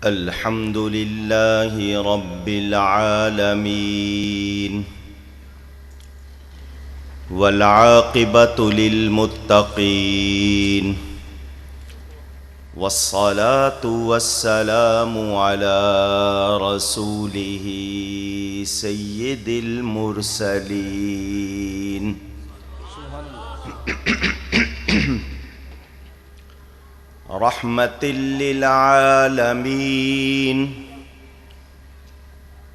الحمد لله رب العالمين والعاقبة للمتقين والصلاة والسلام على رسوله سيد المرسلين رحمة للعالمين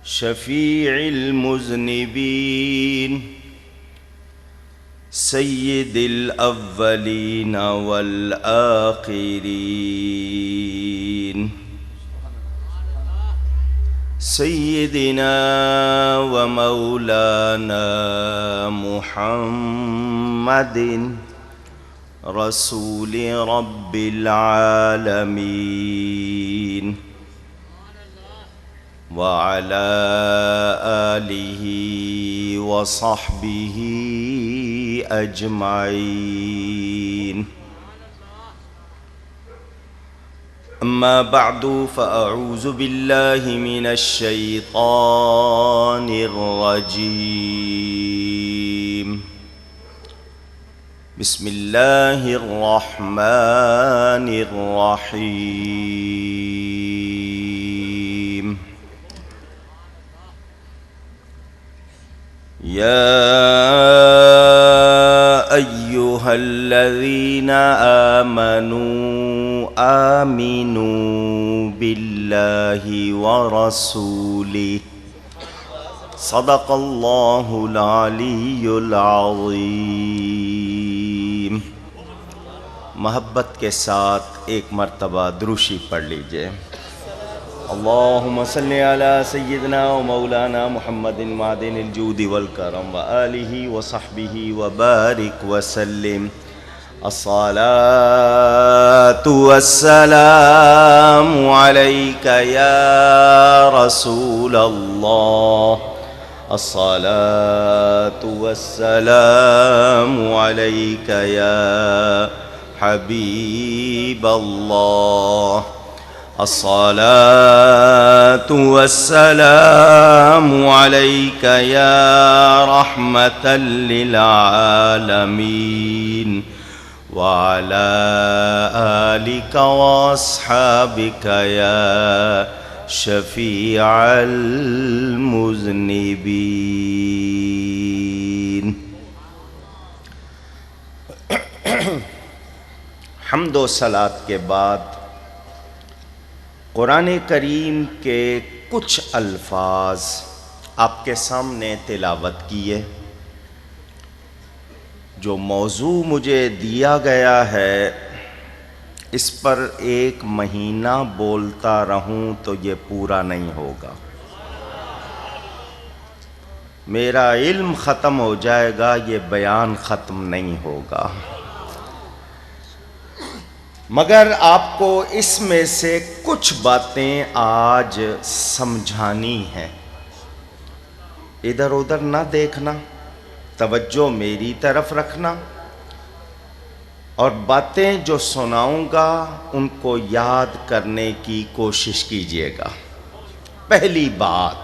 شفيع المذنبين سيد الأولين والآخرين سيدنا ومولانا محمد رسول رب العالمين وعلى آله وصحبه أجمعين أما بعد فأعوذ بالله من الشيطان الرجيم بسم الله الرحمن الرحيم يا أيها الذين آمنوا بالله ورسوله صدق الله العلي العظيم. محبت کے ساتھ ایک مرتبہ دروشی پڑھ لیجئے. اللہم صلی علی سیدنا و مولانا محمد معدن الجود والکرم وآلہ وصحبہ وبارک وسلم. الصلاة والسلام علیک یا رسول اللہ. الصلاة والسلام علیک یا حبیب اللہ. الصلاة والسلام علیک یا رحمة للعالمین وعلى آلك واصحابك يا شفيع المذنبين. حمد و صلات کے بعد قرآن کریم کے کچھ الفاظ آپ کے سامنے تلاوت کیے. جو موضوع مجھے دیا گیا ہے اس پر ایک مہینہ بولتا رہوں تو یہ پورا نہیں ہوگا. میرا علم ختم ہو جائے گا، یہ بیان ختم نہیں ہوگا. مگر آپ کو اس میں سے کچھ باتیں آج سمجھانی ہیں. ادھر ادھر نہ دیکھنا، توجہ میری طرف رکھنا، اور باتیں جو سناؤں گا ان کو یاد کرنے کی کوشش کیجیے گا. پہلی بات،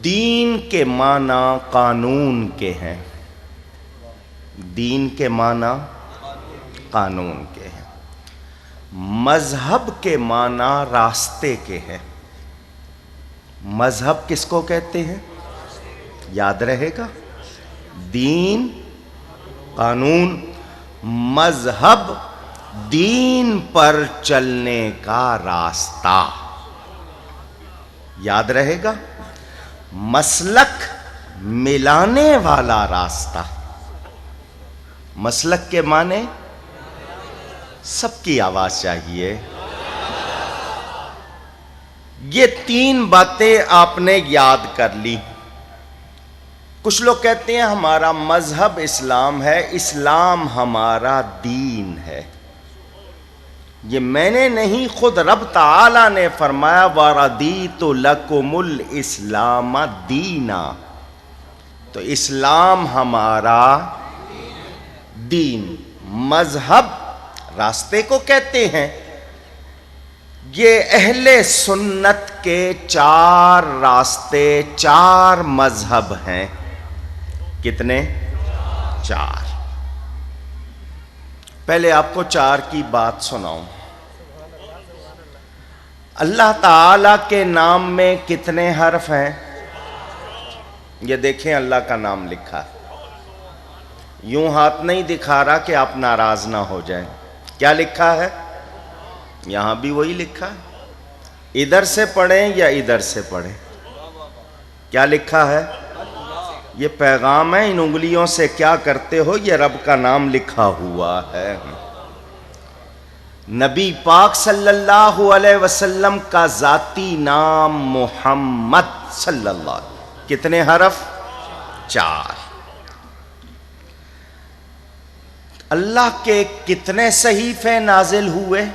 دین کے معنی قانون کے ہیں. دین کے معنی قانون کے ہیں. مذہب کے معنی راستے کے ہیں. مذہب کس کو کہتے ہیں؟ یاد رہے گا، دین قانون، مذہب دین پر چلنے کا راستہ. یاد رہے گا، مسلک ملانے والا راستہ. مسلک کے معنی سب کی آواز چاہیے. یہ تین باتیں آپ نے یاد کر لی. کچھ لوگ کہتے ہیں ہمارا مذہب اسلام ہے، اسلام ہمارا دین ہے. یہ میں نے نہیں، خود رب تعالی نے فرمایا وَرَضِيتُ لَكُمُ الْإِسْلَامَ دِينًا. تو اسلام ہمارا دین، مذہب راستے کو کہتے ہیں. یہ اہل سنت کے 4 راستے، 4 مذہب ہیں. کتنے؟ 4. پہلے آپ کو 4 کی بات سناؤں. اللہ تعالی کے نام میں کتنے حرف ہیں؟ یہ دیکھیں اللہ کا نام لکھا ہے. یوں ہاتھ نہیں دکھا رہا کہ آپ ناراض نہ ہو جائیں. کیا لکھا ہے؟ یہاں بھی وہی لکھا ہے. ادھر سے پڑھیں یا ادھر سے پڑھیں؟ کیا لکھا ہے؟ یہ پیغام ہے. ان انگلیوں سے کیا کرتے ہو؟ یہ رب کا نام لکھا ہوا ہے. نبی پاک صلی اللہ علیہ وسلم کا ذاتی نام محمد صلی اللہ علیہ وسلم. کتنے حرف؟ 4. اللہ کے کتنے صحیفے نازل ہوئے؟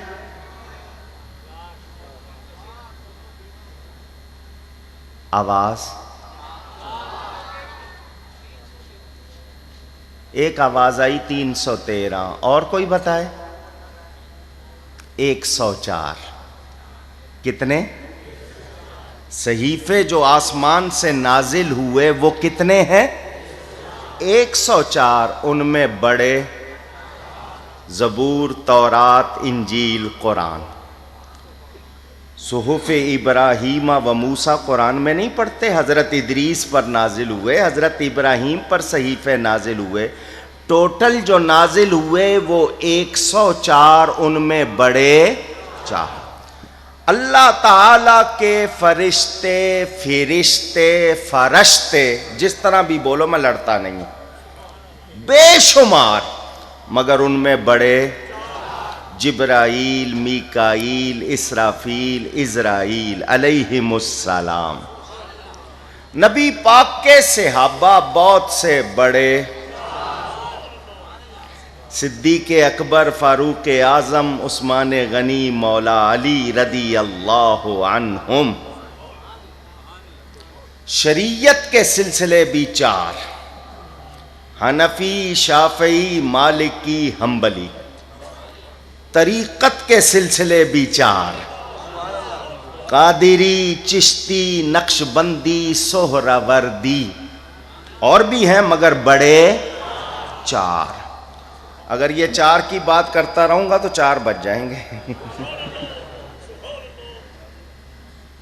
آواز. ایک آواز آئی 313. اور کوئی بتائے؟ 104. کتنے صحیفے جو آسمان سے نازل ہوئے وہ کتنے ہیں؟ 104. ان میں بڑے زبور، تورات، انجیل، قرآن. صحف ابراہیم و موسیٰ قرآن میں نہیں پڑھتے؟ حضرت ادریس پر نازل ہوئے، حضرت ابراہیم پر صحیفے نازل ہوئے. ٹوٹل جو نازل ہوئے وہ 104. ان میں بڑے 4. اللہ تعالی کے فرشتے، فرشتے جس طرح بھی بولو، میں لڑتا نہیں ہوں، بے شمار. مگر ان میں بڑے جبرائیل، میکائیل، اسرافیل، عزرائیل علیہم السلام. نبی پاک کے صحابہ بہت سے بڑے، صدیق اکبر، فاروق اعظم، عثمان غنی، مولا علی رضی اللہ عنہم. شریعت کے سلسلے بھی 4: حنفی، شافعی، مالکی، حنبلی. طریقت کے سلسلے بھی 4: قادری، چشتی، نقشبندی، سہروردی. اور بھی ہیں مگر بڑے 4. اگر یہ 4 کی بات کرتا رہوں گا تو 4 بج جائیں گے.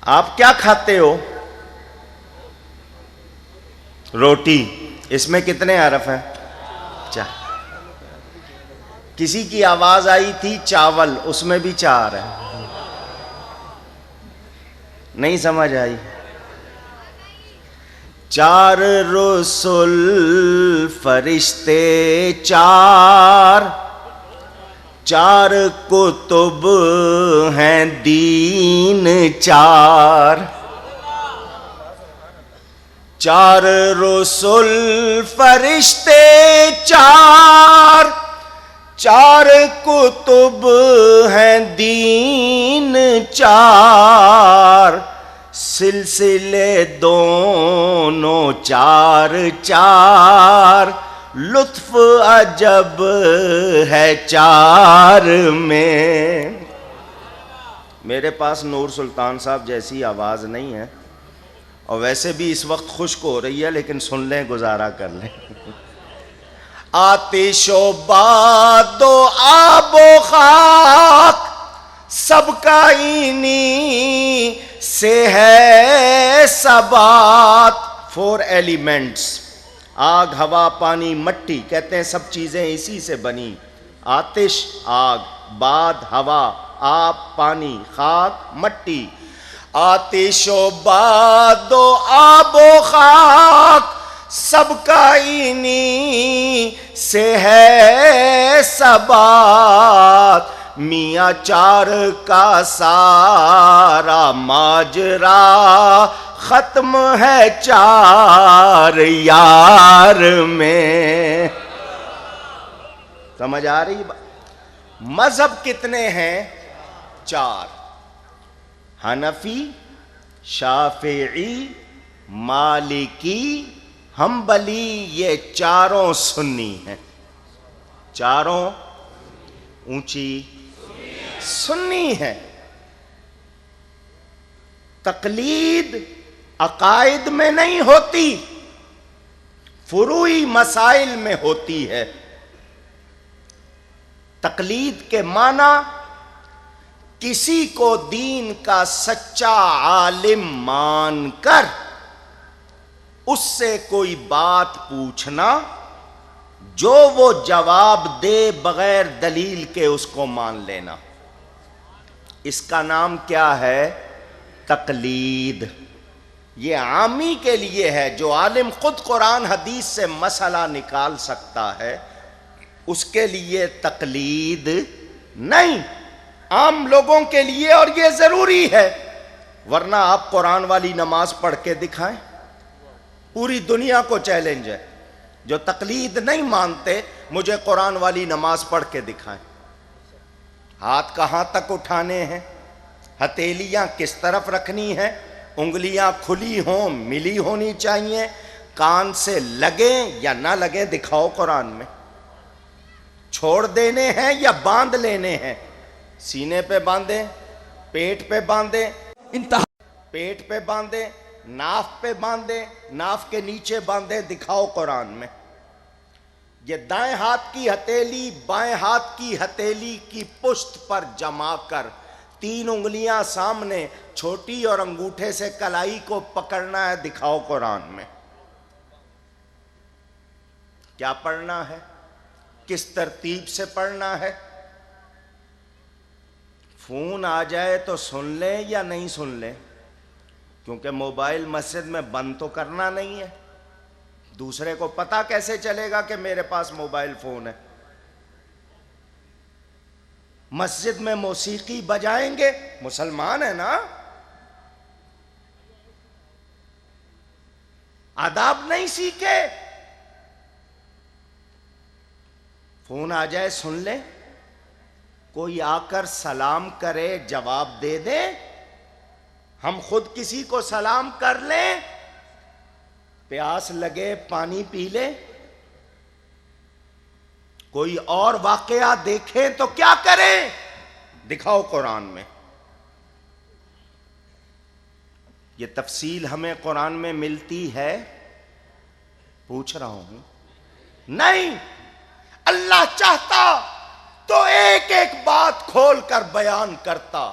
آپ کیا کھاتے ہو؟ روٹی. اس میں کتنے حرف ہیں؟ 4. کسی کی آواز آئی تھی چاول، اس میں بھی 4 ہے. نہیں سمجھ آئی؟ 4 رسول فرشتے، 4 کتب ہیں دین، 4 رسول فرشتے، 4 کتب ہیں دین، 4 سلسلے دونوں 4 لطف عجب ہے 4 میں. میرے پاس نور سلطان صاحب جیسی آواز نہیں ہے، اور ویسے بھی اس وقت خشک ہو رہی ہے، لیکن سن لیں، گزارا کر لیں. آتش و باد و آب و خاک سب کا انہی سے ہے ثبات. 4 ایلیمنٹس: آگ، ہوا، پانی، مٹی. کہتے ہیں سب چیزیں اسی سے بنی. آتش آگ، باد ہوا، آب پانی، خاک مٹی. آتش و باد و آب و خاک سب کا انہی سے ہے ثبات. میاں 4 کا سارا ماجرا ختم ہے 4 یار میں. سمجھ آ رہی بات؟ مذہب کتنے ہیں؟ 4: حنفی، شافعی، مالکی، حنبلی. یہ 4 سنی ہیں. 4 اونچی سنی ہیں. تقلید عقائد میں نہیں ہوتی، فروعی مسائل میں ہوتی ہے۔ تقلید کے معنی کسی کو دین کا سچا عالم مان کر اس سے کوئی بات پوچھنا، جو وہ جواب دے بغیر دلیل کے اس کو مان لینا، اس کا نام کیا ہے؟ تقلید۔ یہ عامی کے لیے ہے، جو عالم خود قرآن حدیث سے مسئلہ نکال سکتا ہے اس کے لیے تقلید نہیں، عام لوگوں کے لیے، اور یہ ضروری ہے، ورنہ آپ قرآن والی نماز پڑھ کے دکھائیں، پوری دنیا کو چیلنج ہے، جو تقلید نہیں مانتے مجھے قرآن والی نماز پڑھ کے دکھائیں۔ ہاتھ کہاں تک اٹھانے ہیں، ہتھیلیاں کس طرف رکھنی ہیں، انگلیاں کھلی ہوں ملی ہونی چاہیے، کان سے لگیں یا نہ لگیں دکھاؤ قرآن میں، چھوڑ دینے ہیں یا باندھ لینے ہیں، سینے پہ باندھیں، پیٹ پہ باندھیں، پیٹ پہ باندھیں، ناف پہ باندھیں، ناف کے نیچے باندھیں، دکھاؤ قرآن میں۔ یہ دائیں ہاتھ کی ہتھیلی بائیں ہاتھ کی ہتھیلی کی پشت پر جما کر 3 انگلیاں سامنے، چھوٹی اور انگوٹھے سے کلائی کو پکڑنا ہے، دکھاؤ قرآن میں۔ کیا پڑھنا ہے، کس ترتیب سے پڑھنا ہے؟ فون آ جائے تو سن لیں یا نہیں سن لیں؟ کیونکہ موبائل مسجد میں بند تو کرنا نہیں ہے، دوسرے کو پتا کیسے چلے گا کہ میرے پاس موبائل فون ہے؟ مسجد میں موسیقی بجائیں گے، مسلمان ہے نا، آداب نہیں سیکھے، فون آ جائے سن لیں، کوئی آ کر سلام کرے جواب دے دے، ہم خود کسی کو سلام کر لیں، پیاس لگے پانی پی لیں، کوئی اور واقعہ دیکھیں تو کیا کریں؟ دکھاؤ قرآن میں۔ یہ تفصیل ہمیں قرآن میں ملتی ہے؟ پوچھ رہا ہوں، نہیں۔ اللہ چاہتا تو ایک ایک بات کھول کر بیان کرتا،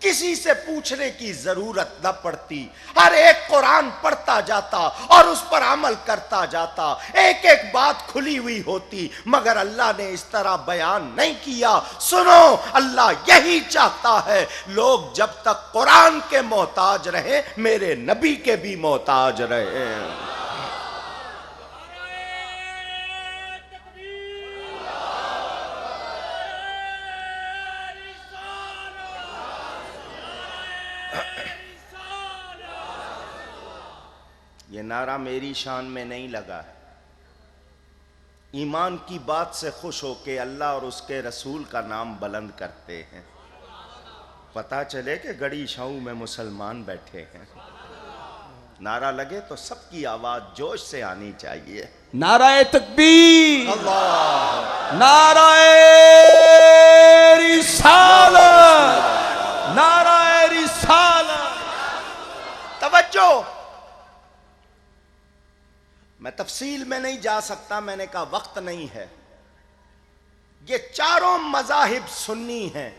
کسی سے پوچھنے کی ضرورت نہ پڑتی، ہر ایک قرآن پڑھتا جاتا اور اس پر عمل کرتا جاتا، ایک ایک بات کھلی ہوئی ہوتی، مگر اللہ نے اس طرح بیان نہیں کیا۔ سنو، اللہ یہی چاہتا ہے، لوگ جب تک قرآن کے محتاج رہیں میرے نبی کے بھی محتاج رہیں۔ یہ نعرہ میری شان میں نہیں لگا ہے، ایمان کی بات سے خوش ہو کے اللہ اور اس کے رسول کا نام بلند کرتے ہیں، پتہ چلے کہ گڑی شاؤں میں مسلمان بیٹھے ہیں۔ نعرہ لگے تو سب کی آواز جوش سے آنی چاہیے۔ نعرہ تکبیر، اللہ، نعرہ رسالت، نعرہ رسالت۔ توجہ، میں تفصیل میں نہیں جا سکتا، میں نے کہا وقت نہیں ہے۔ یہ چاروں مذاہب سنی ہیں،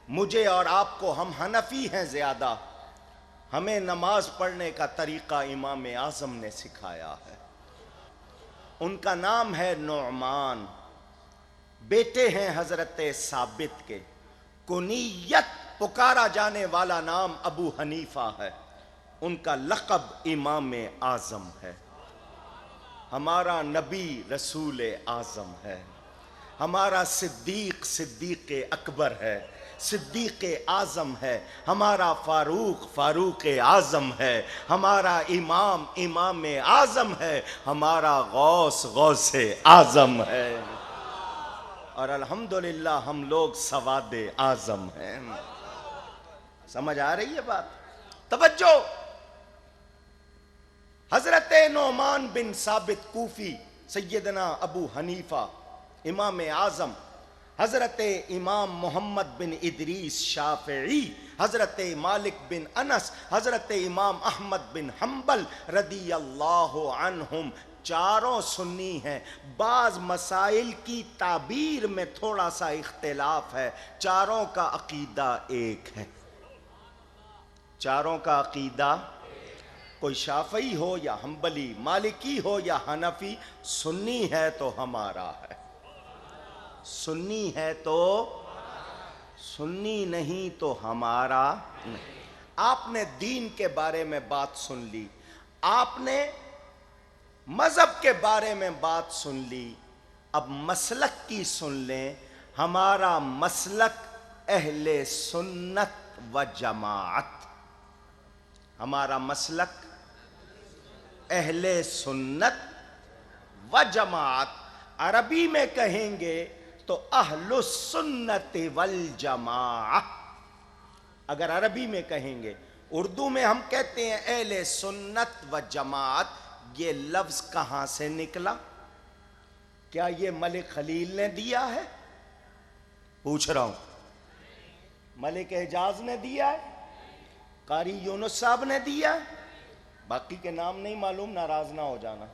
مجھے اور آپ کو، ہم حنفی ہیں زیادہ، ہمیں نماز پڑھنے کا طریقہ امام اعظم نے سکھایا ہے۔ ان کا نام ہے نعمان، بیٹے ہیں حضرت ثابت کے، کنیت پکارا جانے والا نام ابو حنیفہ ہے، ان کا لقب امام اعظم ہے۔ ہمارا نبی رسول اعظم ہے، ہمارا صدیق صدیق اکبر ہے، صدیق اعظم ہے، ہمارا فاروق فاروق اعظم ہے، ہمارا امام امام اعظم ہے، ہمارا غوث غوث اعظم ہے، اور الحمدللہ ہم لوگ سواد اعظم ہیں۔ سمجھ آ رہی ہے بات؟ توجہ، حضرت نعمان بن ثابت کوفی، سیدنا ابو حنیفہ امام اعظم، حضرت امام محمد بن ادریس شافعی، حضرت مالک بن انس، حضرت امام احمد بن حنبل رضی اللہ عنہم، چاروں سنی ہیں۔ بعض مسائل کی تعبیر میں تھوڑا سا اختلاف ہے، چاروں کا عقیدہ ایک ہے۔ چاروں کا عقیدہ، کوئی شافعی ہو یا حنبلی، مالکی ہو یا حنفی، سنی ہے تو ہمارا ہے، سنی ہے تو سنی نہیں تو ہمارا نہیں۔ آپ نے دین کے بارے میں بات سن لی، آپ نے مذہب کے بارے میں بات سن لی، اب مسلک کی سن لیں۔ ہمارا مسلک اہل سنت و جماعت، ہمارا مسلک اہل سنت و جماعت۔ عربی میں کہیں گے تو اہل السنت والجماعت، اگر عربی میں کہیں گے۔ اردو میں ہم کہتے ہیں اہل سنت و جماعت۔ یہ لفظ کہاں سے نکلا؟ کیا یہ ملک خلیل نے دیا ہے؟ پوچھ رہا ہوں، ملک اعجاز نے دیا ہے؟ قاری یونس صاحب نے دیا ہے؟ باقی کے نام نہیں معلوم، ناراض نہ ہو جانا۔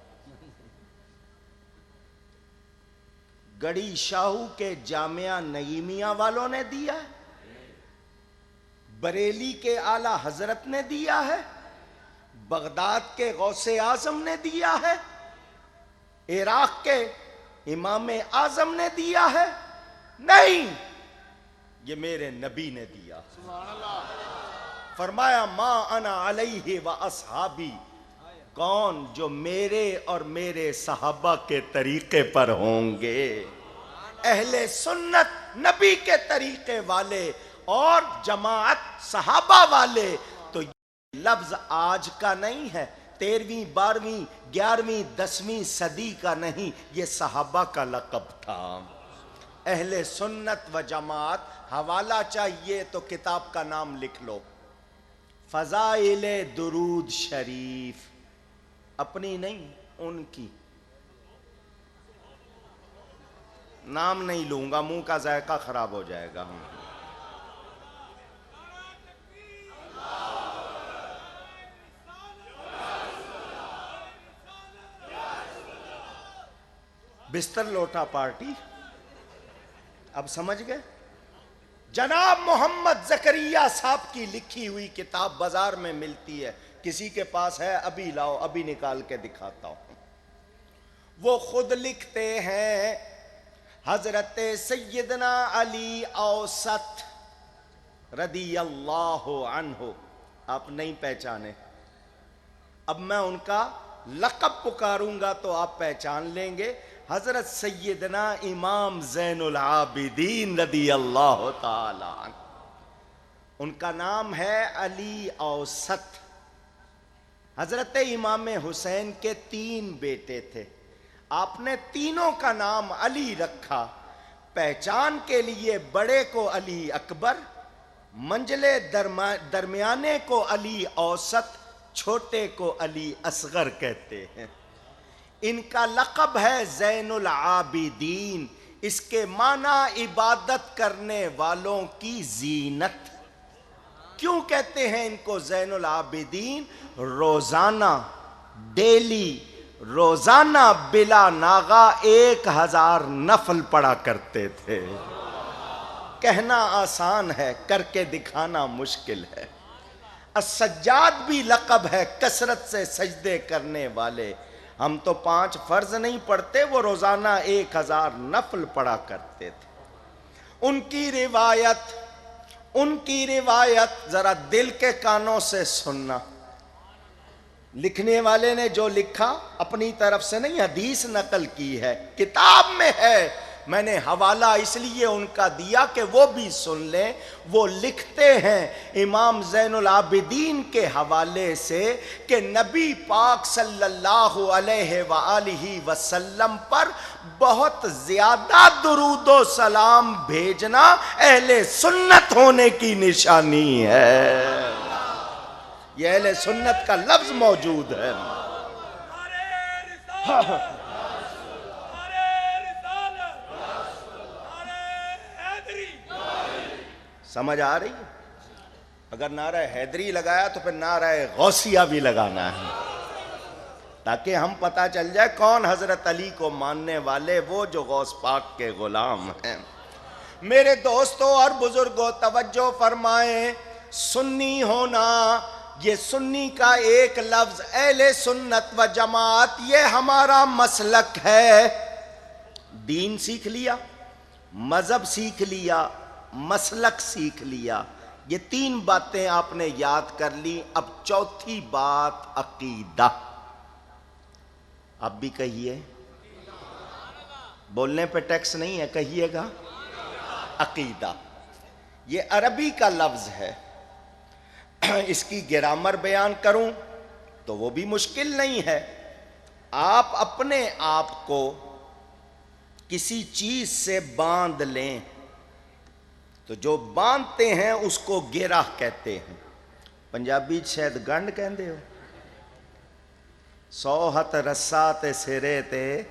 گڑی شاہو کے جامعہ نعیمیہ والوں نے دیا ہے؟ بریلی کے اعلی حضرت نے دیا ہے؟ بغداد کے غوث اعظم نے دیا ہے؟ عراق کے امام اعظم نے دیا ہے؟ نہیں، یہ میرے نبی نے دیا۔ فرمایا ما انا علیہ و اصحابی، کون؟ جو میرے اور میرے صحابہ کے طریقے پر ہوں گے۔ اہل سنت نبی کے طریقے والے اور جماعت صحابہ والے۔ تو یہ لفظ آج کا نہیں ہے، 13ویں 12ویں 11ویں 10ویں صدی کا نہیں، یہ صحابہ کا لقب تھا۔ اہل سنت و جماعت، حوالہ چاہیے تو کتاب کا نام لکھ لو، فضائل درود شریف، اپنی نہیں ان کی۔ نام نہیں لوں گا، منہ کا ذائقہ خراب ہو جائے گا۔ بستر لوٹا پارٹی، اب سمجھ گئے؟ جناب محمد زکریا صاحب کی لکھی ہوئی کتاب بازار میں ملتی ہے، کسی کے پاس ہے؟ ابھی لاؤ، ابھی نکال کے دکھاتا ہوں۔ وہ خود لکھتے ہیں حضرت سیدنا علی اوسط رضی اللہ عنہ، آپ نہیں پہچانے، اب میں ان کا لقب پکاروں گا تو آپ پہچان لیں گے۔ حضرت سیدنا امام زین العابدین رضی اللہ تعالی عنہ، ان کا نام ہے علی اوسط۔ حضرت امام حسین کے 3 بیٹے تھے، آپ نے تینوں کا نام علی رکھا، پہچان کے لیے بڑے کو علی اکبر، منجلے درمیانے کو علی اوسط، چھوٹے کو علی اصغر کہتے ہیں۔ ان کا لقب ہے زین العابدین، اس کے معنی عبادت کرنے والوں کی زینت۔ کیوں کہتے ہیں ان کو زین العابدین؟ روزانہ، ڈیلی، روزانہ بلا ناغہ 1000 نفل پڑھا کرتے تھے۔ کہنا آسان ہے، کر کے دکھانا مشکل ہے۔ السجاد بھی لقب ہے، کثرت سے سجدے کرنے والے۔ ہم تو 5 فرض نہیں پڑھتے، وہ روزانہ 1000 نفل پڑھا کرتے تھے۔ ان کی روایت ذرا دل کے کانوں سے سننا۔ لکھنے والے نے جو لکھا اپنی طرف سے نہیں، حدیث نقل کی ہے، کتاب میں ہے، میں نے حوالہ اس لیے ان کا دیا کہ وہ بھی سن لیں۔ وہ لکھتے ہیں امام زین العابدین کے حوالے سے کہ نبی پاک صلی اللہ علیہ وآلہ وسلم پر بہت زیادہ درود و سلام بھیجنا اہل سنت ہونے کی نشانی ہے۔ یہ اہل سنت کا لفظ موجود ہے۔ سمجھ آ رہی ہے؟ اگر نعرہ حیدری لگایا تو پھر نعرہ غوثیہ بھی لگانا ہے، تاکہ ہم پتہ چل جائے کون حضرت علی کو ماننے والے، وہ جو غوث پاک کے غلام ہیں۔ میرے دوستوں اور بزرگوں توجہ فرمائیں، سنی ہونا، یہ سنی کا ایک لفظ اہل سنت و جماعت، یہ ہمارا مسلک ہے۔ دین سیکھ لیا، مذہب سیکھ لیا، مسلک سیکھ لیا، یہ تین باتیں آپ نے یاد کر لی۔ اب چوتھی بات عقیدہ۔ اب بھی کہیے، بولنے پہ ٹیکس نہیں ہے، کہیے گا عقیدہ۔ یہ عربی کا لفظ ہے، اس کی گرامر بیان کروں تو وہ بھی مشکل نہیں ہے۔ آپ اپنے آپ کو کسی چیز سے باندھ لیں تو جو باندھتے ہیں اس کو گرہ کہتے ہیں۔ پنجابی شاید گنڈ کہندے ہو، 100 ہتھ رسا تے سرے تے،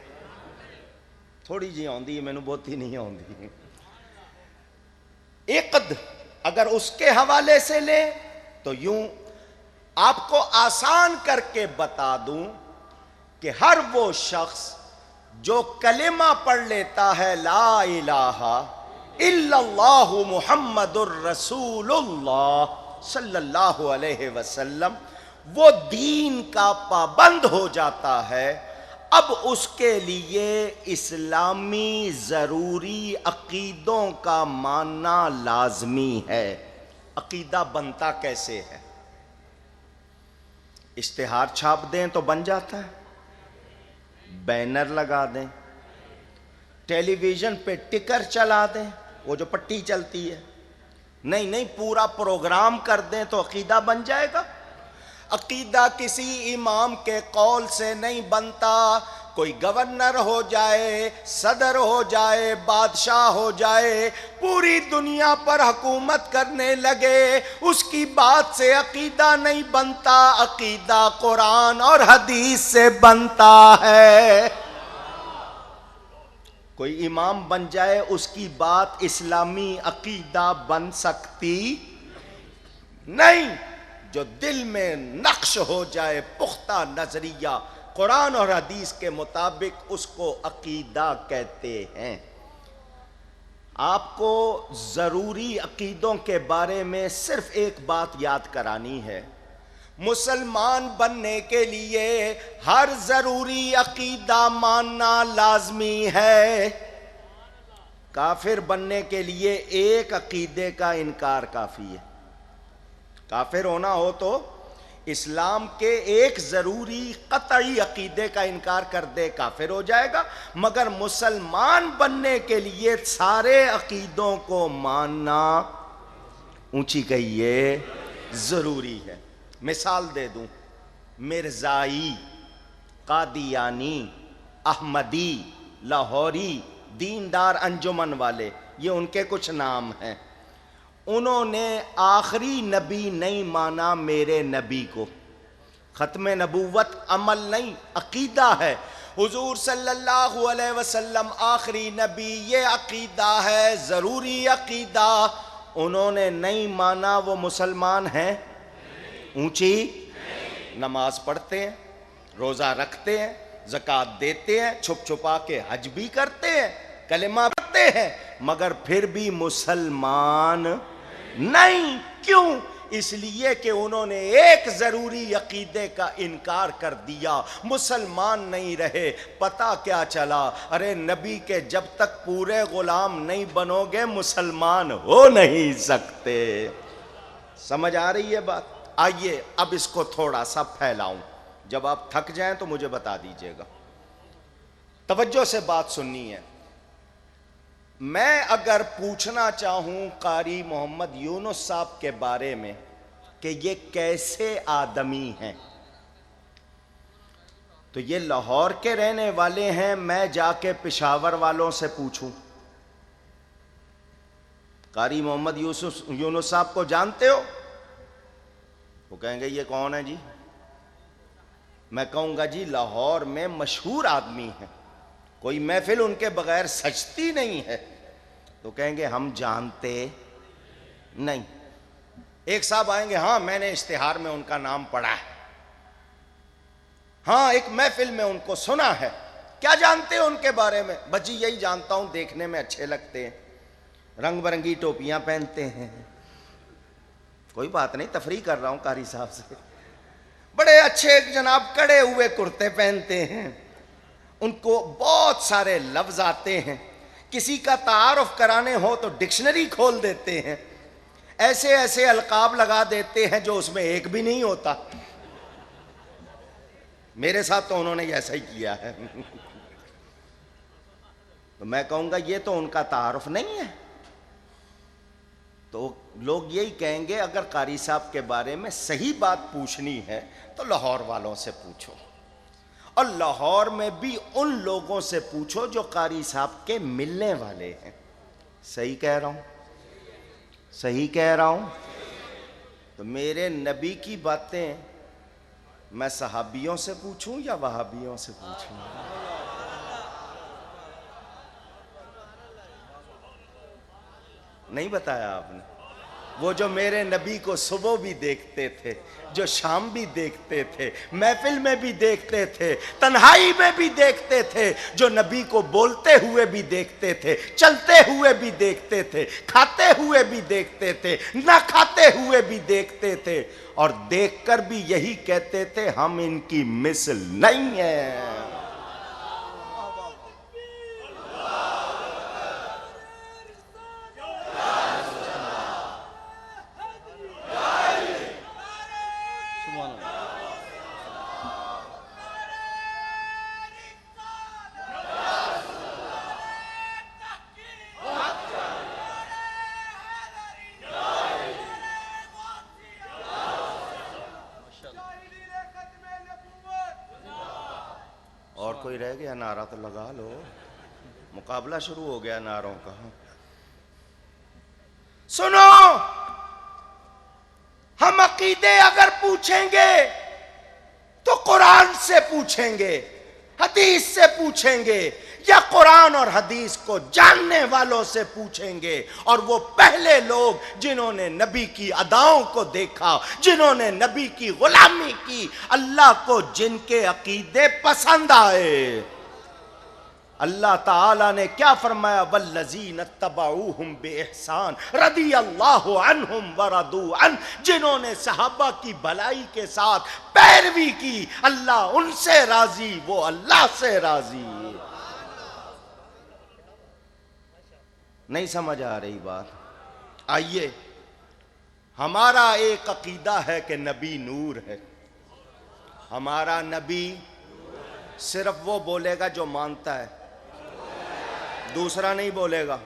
تھوڑی جی آندی ہے، میں نے بہتی نہیں آندی۔ عقد اگر اس کے حوالے سے لیں تو یوں آپ کو آسان کر کے بتا دوں کہ ہر وہ شخص جو کلمہ پڑھ لیتا ہے لا الہ الا اللہ محمد الرسول اللہ صلی اللہ علیہ وسلم، وہ دین کا پابند ہو جاتا ہے۔ اب اس کے لیے اسلامی ضروری عقیدوں کا ماننا لازمی ہے۔ عقیدہ بنتا کیسے ہے؟ اشتہار چھاپ دیں تو بن جاتا ہے، بینر لگا دیں، ٹیلی ویژن پہ ٹکر چلا دیں، وہ جو پٹی چلتی ہے، نہیں پورا پروگرام کر دیں تو عقیدہ بن جائے گا۔ عقیدہ کسی امام کے قول سے نہیں بنتا۔ کوئی گورنر ہو جائے، صدر ہو جائے، بادشاہ ہو جائے، پوری دنیا پر حکومت کرنے لگے، اس کی بات سے عقیدہ نہیں بنتا۔ عقیدہ قرآن اور حدیث سے بنتا ہے۔ کوئی امام بن جائے، اس کی بات اسلامی عقیدہ بن سکتی نہیں۔ جو دل میں نقش ہو جائے پختہ نظریہ قرآن اور حدیث کے مطابق، اس کو عقیدہ کہتے ہیں۔ آپ کو ضروری عقیدوں کے بارے میں صرف ایک بات یاد کرانی ہے، مسلمان بننے کے لیے ہر ضروری عقیدہ ماننا لازمی ہے۔ کافر بننے کے لیے ایک عقیدے کا انکار کافی ہے۔ کافر ہونا ہو تو اسلام کے ایک ضروری قطعی عقیدے کا انکار کر دے، کافر ہو جائے گا۔ مگر مسلمان بننے کے لیے سارے عقیدوں کو ماننا، اونچی کہیے، ضروری ہے۔ مثال دے دوں، مرزائی، قادیانی، احمدی، لاہوری، دیندار انجمن والے، یہ ان کے کچھ نام ہیں۔ انہوں نے آخری نبی نہیں مانا میرے نبی کو۔ ختم نبوت عمل نہیں، عقیدہ ہے۔ حضور صلی اللہ علیہ وسلم آخری نبی، یہ عقیدہ ہے، ضروری عقیدہ۔ انہوں نے نہیں مانا، وہ مسلمان ہیں؟ اونچی، نماز پڑھتے ہیں، روزہ رکھتے ہیں، زکوٰۃ دیتے ہیں، چھپ چھپا کے حج بھی کرتے ہیں، کلمہ پڑھتے ہیں، مگر پھر بھی مسلمان نہیں۔ کیوں؟ اس لیے کہ انہوں نے ایک ضروری عقیدے کا انکار کر دیا، مسلمان نہیں رہے۔ پتہ کیا چلا؟ ارے نبی کے جب تک پورے غلام نہیں بنو گے مسلمان ہو نہیں سکتے۔ سمجھ آ رہی ہے بات؟ آئیے اب اس کو تھوڑا سا پھیلاؤں، جب آپ تھک جائیں تو مجھے بتا دیجئے گا۔ توجہ سے بات سننی ہے۔ میں اگر پوچھنا چاہوں قاری محمد یونس صاحب کے بارے میں کہ یہ کیسے آدمی ہیں، تو یہ لاہور کے رہنے والے ہیں، میں جا کے پشاور والوں سے پوچھوں قاری محمد یونس صاحب کو جانتے ہو؟ وہ کہیں گے یہ کون ہے جی؟ میں کہوں گا جی لاہور میں مشہور آدمی ہیں، کوئی محفل ان کے بغیر سجتی نہیں ہے۔ تو کہیں گے ہم جانتے نہیں. ایک صاحب آئیں گے, ہاں میں نے اشتہار میں ان کا نام پڑھا ہے, ہاں ایک محفل میں ان کو سنا ہے, کیا جانتے ہو ان کے بارے میں؟ بس جی یہی جانتا ہوں, دیکھنے میں اچھے لگتے ہیں, رنگ برنگی ٹوپیاں پہنتے ہیں. کوئی بات نہیں, تفریح کر رہا ہوں قاری صاحب سے. بڑے اچھے جناب کڑے ہوئے کرتے پہنتے ہیں, ان کو بہت سارے لفظ آتے ہیں, کسی کا تعارف کرانے ہو تو ڈکشنری کھول دیتے ہیں, ایسے ایسے القاب لگا دیتے ہیں جو اس میں ایک بھی نہیں ہوتا. میرے ساتھ تو انہوں نے ایسا ہی کیا ہے. تو میں کہوں گا یہ تو ان کا تعارف نہیں ہے. تو لوگ یہی کہیں گے اگر قاری صاحب کے بارے میں صحیح بات پوچھنی ہے تو لاہور والوں سے پوچھو, اور لاہور میں بھی ان لوگوں سے پوچھو جو قاری صاحب کے ملنے والے ہیں. صحیح کہہ رہا ہوں, صحیح کہہ رہا ہوں. تو میرے نبی کی باتیں میں صحابیوں سے پوچھوں یا وہابیوں سے پوچھوں؟ نہیں بتایا آپ نے. وہ جو میرے نبی کو صبح بھی دیکھتے تھے, جو شام بھی دیکھتے تھے, محفل میں بھی دیکھتے تھے, تنہائی میں بھی دیکھتے تھے, جو نبی کو بولتے ہوئے بھی دیکھتے تھے, چلتے ہوئے بھی دیکھتے تھے, کھاتے ہوئے بھی دیکھتے تھے, نہ کھاتے ہوئے بھی دیکھتے تھے, اور دیکھ کر بھی یہی کہتے تھے ہم ان کی مثل نہیں ہیں. اور کوئی رہ گیا نعرہ تو لگا لو, مقابلہ شروع ہو گیا نعروں کا. سنو, ہم عقیدے اگر پوچھیں گے تو قرآن سے پوچھیں گے, حدیث سے پوچھیں گے, یا قرآن اور حدیث کو جاننے والوں سے پوچھیں گے. اور وہ پہلے لوگ جنہوں نے نبی کی اداؤں کو دیکھا, جنہوں نے نبی کی غلامی کی, اللہ کو جن کے عقیدے پسند آئے. اللہ تعالیٰ نے کیا فرمایا؟ والذین اتبعوہم بإحسان رضی اللہ عنہم ورضوا عنہ. جنہوں نے صحابہ کی بھلائی کے ساتھ پیروی کی, اللہ ان سے راضی, وہ اللہ سے راضی. نہیں سمجھ آ رہی بات؟ آئیے, ہمارا ایک عقیدہ ہے کہ نبی نور ہے. ہمارا نبی صرف وہ بولے گا جو مانتا ہے, دوسرا نہیں بولے گا.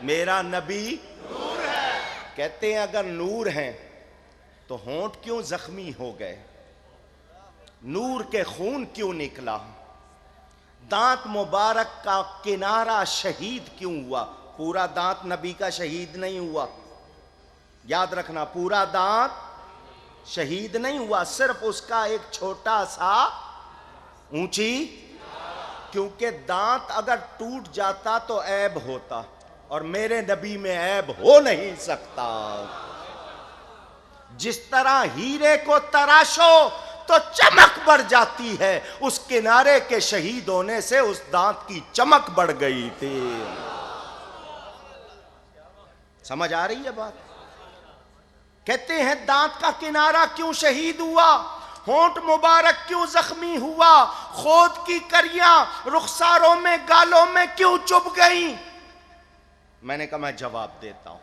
میرا نبی نور ہے. کہتے ہیں اگر نور ہیں تو ہونٹ کیوں زخمی ہو گئے, نور کے خون کیوں نکلا, دانت مبارک کا کنارہ شہید کیوں ہوا؟ پورا دانت نبی کا شہید نہیں ہوا, یاد رکھنا, پورا دانت شہید نہیں ہوا, صرف اس کا ایک چھوٹا سا اونچی, کیونکہ دانت اگر ٹوٹ جاتا تو عیب ہوتا, اور میرے نبی میں عیب ہو نہیں سکتا. جس طرح ہیرے کو تراشو تو چمک بڑھ جاتی ہے, اس کنارے کے شہید ہونے سے اس دانت کی چمک بڑھ گئی تھی. سمجھ آ رہی ہے بات؟ کہتے ہیں دانت کا کنارہ کیوں شہید ہوا, ہونٹ مبارک کیوں زخمی ہوا, خود کی کریاں رخساروں میں گالوں میں کیوں چبھ گئیں؟ میں نے کہا میں جواب دیتا ہوں.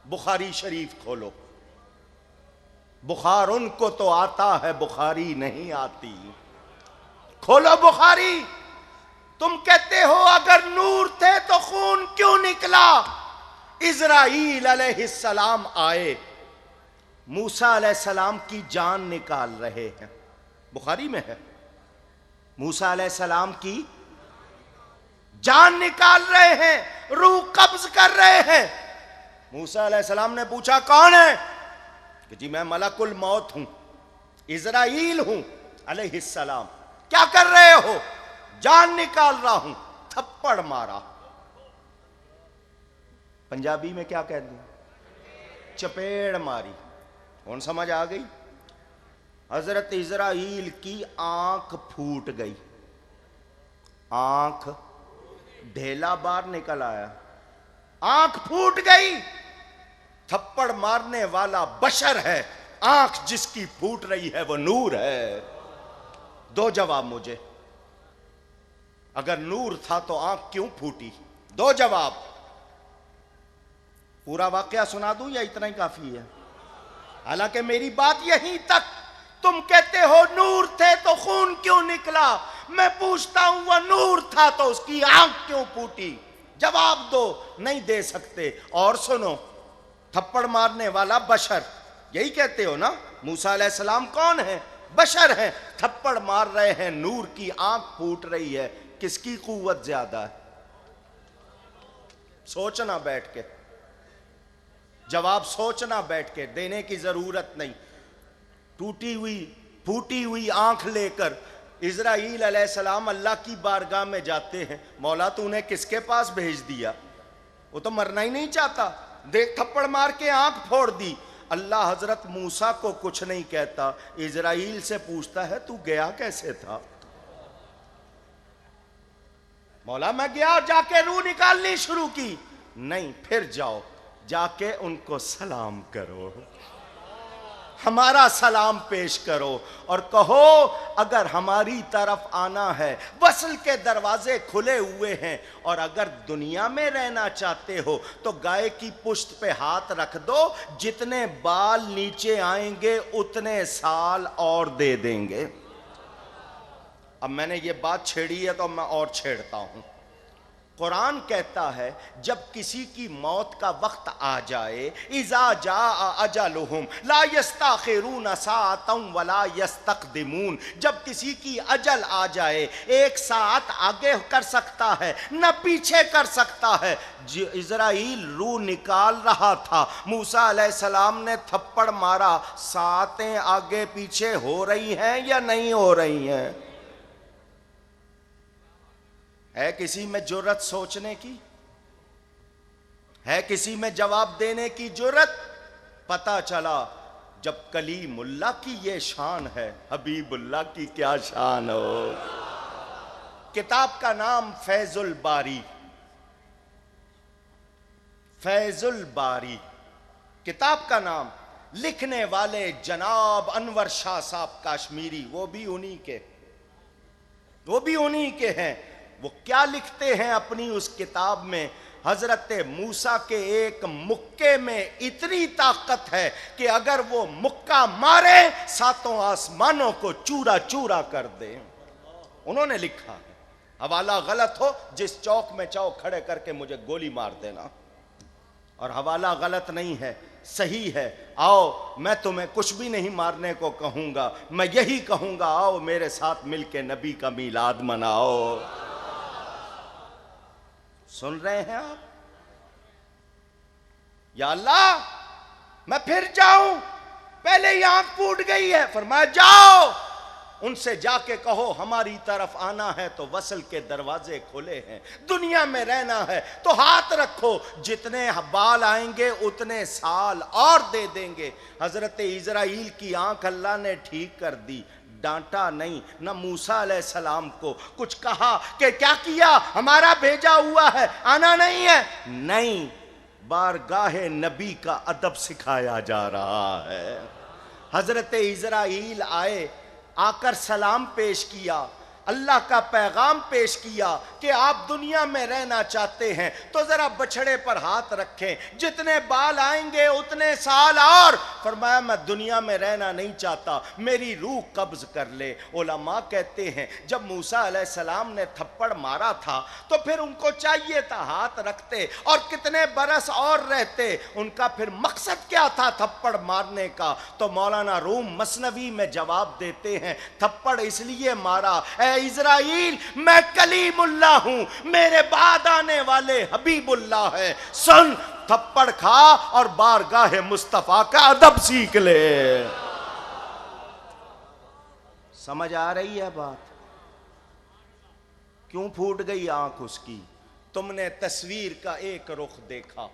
بخاری شریف کھولو. بخار ان کو تو آتا ہے, بخاری نہیں آتی. کھولو بخاری. تم کہتے ہو اگر نور تھے تو خون کیوں نکلا؟ اسرائیل علیہ السلام آئے, موسیٰ علیہ السلام کی جان نکال رہے ہیں, بخاری میں ہے. موسیٰ علیہ السلام کی جان نکال رہے ہیں, روح قبض کر رہے ہیں. موسیٰ علیہ السلام نے پوچھا کون ہے؟ کہ جی میں ملک الموت ہوں, اسرائیل ہوں علیہ السلام. کیا کر رہے ہو؟ جان نکال رہا ہوں. تھپڑ مارا. پنجابی میں کیا کہتے ہیں؟ چپیڑ ماری. کون سمجھ آ گئی؟ حضرت اسرائیل کی آنکھ پھوٹ گئی. آنکھ ڈھیلا باہر نکل آیا, آنکھ پھوٹ گئی. تھپڑ مارنے والا بشر ہے, آنکھ جس کی پھوٹ رہی ہے وہ نور ہے. دو جواب مجھے, اگر نور تھا تو آنکھ کیوں پھوٹی؟ دو جواب. پورا واقعہ سنا دوں یا اتنا ہی کافی ہے؟ حالانکہ میری بات یہیں تک. تم کہتے ہو نور تھے تو خون کیوں نکلا, میں پوچھتا ہوں وہ نور تھا تو اس کی آنکھ کیوں پھوٹی؟ جواب دو. نہیں دے سکتے. اور سنو, تھپڑ مارنے والا بشر, یہی کہتے ہو نا؟ موسیٰ علیہ السلام کون ہیں؟ بشر ہیں. تھپڑ مار رہے ہیں, نور کی آنکھ پھوٹ رہی ہے. کس کی قوت زیادہ ہے؟ سوچنا بیٹھ کے, جواب سوچنا بیٹھ کے, دینے کی ضرورت نہیں. ٹوٹی ہوئی پھوٹی ہوئی آنکھ لے کر اسرائیل علیہ السلام اللہ کی بارگاہ میں جاتے ہیں. مولا تو انہیں کس کے پاس بھیج دیا؟ وہ تو مرنا ہی نہیں چاہتا. دیکھ تھپڑ مار کے آنکھ پھوڑ دی. اللہ حضرت موسیٰ کو کچھ نہیں کہتا, اسرائیل سے پوچھتا ہے تو گیا کیسے تھا؟ مولا میں گیا, جا کے روح نکالنی شروع کی. نہیں, پھر جاؤ, جا کے ان کو سلام کرو, ہمارا سلام پیش کرو اور کہو اگر ہماری طرف آنا ہے وصل کے دروازے کھلے ہوئے ہیں, اور اگر دنیا میں رہنا چاہتے ہو تو گائے کی پشت پہ ہاتھ رکھ دو, جتنے بال نیچے آئیں گے اتنے سال اور دے دیں گے. اب میں نے یہ بات چھیڑی ہے تو میں اور چھیڑتا ہوں. قرآن کہتا ہے جب کسی کی موت کا وقت آ جائے, اذا جاء اجلہم لا یستاخرون ساعتا ولا یستقدمون, جب کسی کی اجل آ جائے ایک ساعت آگے کر سکتا ہے نہ پیچھے کر سکتا ہے. اسرائیل روح نکال رہا تھا, موسیٰ علیہ السلام نے تھپڑ مارا, ساعتیں آگے پیچھے ہو رہی ہیں یا نہیں ہو رہی ہیں؟ ہے کسی میں جرت سوچنے کی؟ ہے کسی میں جواب دینے کی جرت؟ پتہ چلا جب کلیم اللہ کی یہ شان ہے, حبیب اللہ کی کیا شان ہو. کتاب کا نام فیض الباری. فیض الباری کتاب کا نام. لکھنے والے جناب انور شاہ صاحب کاشمیری, وہ بھی انہی کے ہیں. وہ کیا لکھتے ہیں اپنی اس کتاب میں؟ حضرت موسیٰ کے ایک مکے میں اتنی طاقت ہے کہ اگر وہ مکہ مارے ساتوں آسمانوں کو چورا چورا کر دے. انہوں نے لکھا ہے. حوالہ غلط ہو جس چوک میں چاہو کھڑے کر کے مجھے گولی مار دینا, اور حوالہ غلط نہیں ہے, صحیح ہے. آؤ, میں تمہیں کچھ بھی نہیں مارنے کو کہوں گا, میں یہی کہوں گا آؤ میرے ساتھ مل کے نبی کا میلاد مناؤ. سن رہے ہیں آپ؟ یا اللہ میں پھر جاؤں, پہلے ہی آنکھ پھوٹ گئی ہے. فرمایا جاؤ, ان سے جا کے کہو ہماری طرف آنا ہے تو وصل کے دروازے کھلے ہیں, دنیا میں رہنا ہے تو ہاتھ رکھو, جتنے بال آئیں گے اتنے سال اور دے دیں گے. حضرت اسرائیل کی آنکھ اللہ نے ٹھیک کر دی, ڈانٹا نہیں. نہ موسیٰ علیہ السلام کو کچھ کہا کہ کیا کیا, ہمارا بھیجا ہوا ہے آنا نہیں ہے, نہیں, بارگاہ نبی کا ادب سکھایا جا رہا ہے. حضرت اسرائیل آئے, آ کر سلام پیش کیا, اللہ کا پیغام پیش کیا کہ آپ دنیا میں رہنا چاہتے ہیں تو ذرا بچھڑے پر ہاتھ رکھیں, جتنے بال آئیں گے اتنے سال اور. فرمایا میں دنیا میں رہنا نہیں چاہتا, میری روح قبض کر لے. علماء کہتے ہیں جب موسیٰ علیہ السلام نے تھپڑ مارا تھا تو پھر ان کو چاہیے تھا ہاتھ رکھتے اور کتنے برس اور رہتے, ان کا پھر مقصد کیا تھا تھپڑ مارنے کا؟ تو مولانا روم مثنوی میں جواب دیتے ہیں تھپڑ اس لیے مارا, اے اسرائیل میں کلیم اللہ ہوں, میرے بعد آنے والے حبیب اللہ ہے, سن تھپڑ کھا اور بارگاہ مصطفیٰ کا ادب سیکھ لے. سمجھ آ رہی ہے بات؟ کیوں پھوٹ گئی آنکھ اس کی؟ تم نے تصویر کا ایک رخ دیکھا,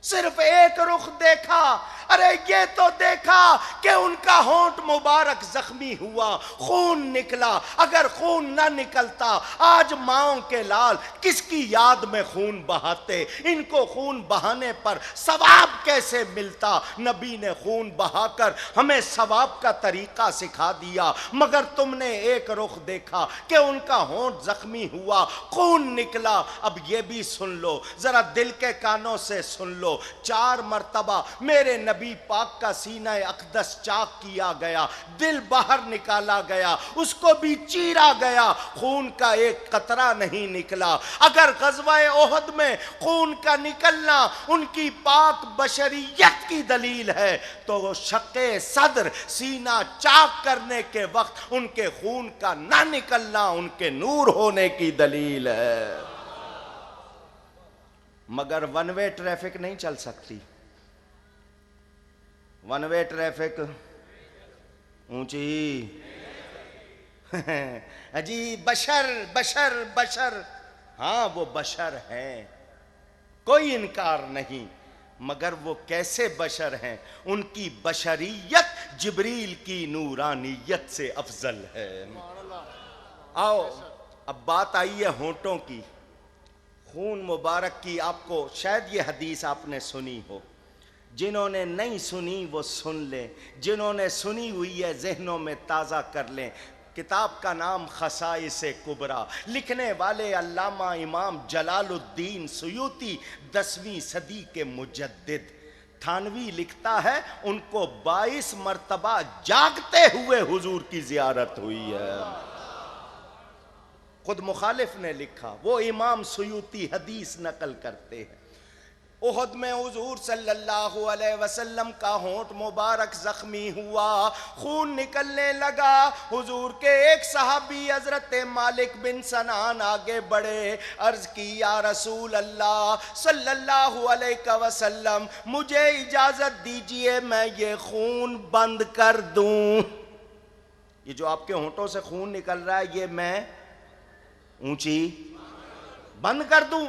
صرف ایک رخ دیکھا، ارے یہ تو دیکھا کہ ان کا ہونٹ مبارک زخمی ہوا، خون نکلا۔ اگر خون نہ نکلتا آج ماؤں کے لال کس کی یاد میں خون بہاتے؟ ان کو خون بہانے پر ثواب کیسے ملتا؟ نبی نے خون بہا کر ہمیں ثواب کا طریقہ سکھا دیا، مگر تم نے ایک رخ دیکھا کہ ان کا ہونٹ زخمی ہوا، خون نکلا۔ اب یہ بھی سن لو، ذرا دل کے کانوں سے سن لو، 4 مرتبہ میرے نبی پاک کا سینہ اقدس چاک کیا گیا، دل باہر نکالا گیا، اس کو بھی چیرا گیا، خون کا ایک قطرہ نہیں نکلا۔ اگر غزوہ احد میں خون کا نکلنا ان کی پاک بشریت کی دلیل ہے تو وہ شق صدر سینہ چاک کرنے کے وقت ان کے خون کا نہ نکلنا ان کے نور ہونے کی دلیل ہے۔ مگر ون وے ٹریفک نہیں چل سکتی، ون وے ٹریفک اونچی جی بشر بشر بشر، ہاں وہ بشر ہیں، کوئی انکار نہیں، مگر وہ کیسے بشر ہیں؟ ان کی بشریت جبریل کی نورانیت سے افضل ہے۔ آؤ اب بات آئی ہے ہونٹوں کی، خون مبارک کی۔ آپ کو شاید یہ حدیث آپ نے سنی ہو، جنہوں نے نہیں سنی وہ سن لیں، جنہوں نے سنی ہوئی ہے ذہنوں میں تازہ کر لیں۔ کتاب کا نام خصائص کبریٰ، لکھنے والے علامہ امام جلال الدین سیوطی، 10ویں صدی کے مجدد۔ تھانوی لکھتا ہے ان کو 22 مرتبہ جاگتے ہوئے حضور کی زیارت ہوئی ہے۔ خود مخالف نے لکھا، وہ امام سیوطی حدیث نقل کرتے ہیں۔ احد میں حضور صلی اللہ علیہ وسلم کا ہونٹ مبارک زخمی ہوا، خون نکلنے لگا۔ حضور کے ایک صحابی حضرت مالک بن سنان آگے بڑھے، عرض کی یا رسول اللہ صلی اللہ علیہ وسلم، مجھے اجازت دیجئے میں یہ خون بند کر دوں۔ یہ جو آپ کے ہونٹوں سے خون نکل رہا ہے یہ میں اونچی بند کر دوں؟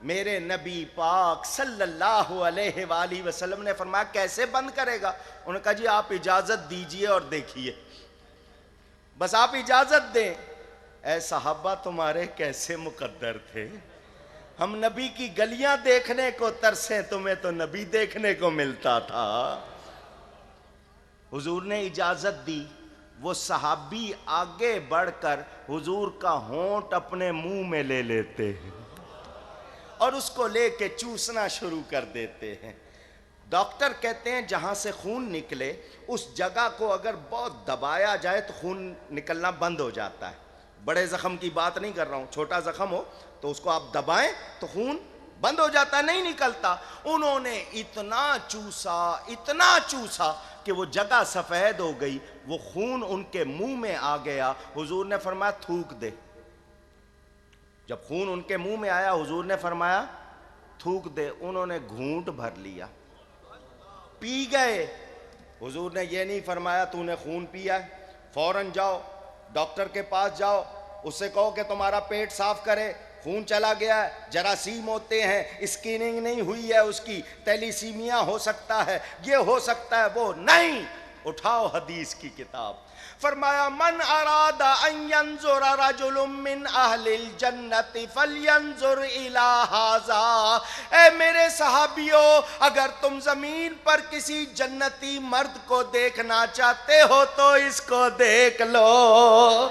میرے نبی پاک صلی اللہ علیہ وآلہ وسلم نے فرمایا کیسے بند کرے گا؟ انہوں نے کہا جی آپ اجازت دیجئے اور دیکھیے، بس آپ اجازت دیں۔ اے صحابہ تمہارے کیسے مقدر تھے، ہم نبی کی گلیاں دیکھنے کو ترسیں، تمہیں تو نبی دیکھنے کو ملتا تھا۔ حضور نے اجازت دی، وہ صحابی آگے بڑھ کر حضور کا ہونٹ اپنے منہ میں لے لیتے ہیں اور اس کو لے کے چوسنا شروع کر دیتے ہیں۔ ڈاکٹر کہتے ہیں جہاں سے خون نکلے اس جگہ کو اگر بہت دبایا جائے تو خون نکلنا بند ہو جاتا ہے۔ بڑے زخم کی بات نہیں کر رہا ہوں، چھوٹا زخم ہو تو اس کو آپ دبائیں تو خون بند ہو جاتا ہے، نہیں نکلتا۔ انہوں نے اتنا چوسا کہ وہ جگہ سفید ہو گئی، وہ خون ان کے منہ میں آ گیا۔ حضور نے فرمایا تھوک دے۔ جب خون ان کے منہ میں آیا حضور نے فرمایا تھوک دے، انہوں نے گھونٹ بھر لیا، پی گئے۔ حضور نے یہ نہیں فرمایا تو نے خون پیا ہے فوراً جاؤ ڈاکٹر کے پاس جاؤ، اس سے کہو کہ تمہارا پیٹ صاف کرے، خون چلا گیا ہے، جراثیم ہوتے ہیں، اسکیننگ نہیں ہوئی ہے اس کی، تیلیسیمیا ہو سکتا ہے، یہ ہو سکتا ہے، وہ نہیں۔ اٹھاؤ حدیث کی کتاب، فرمایا من اراد ان ينظر رجل من اہل الجنت فلینظر الی ھذا۔ اے میرے صحابیوں، اگر تم زمین پر کسی جنتی مرد کو دیکھنا چاہتے ہو تو اس کو دیکھ لو۔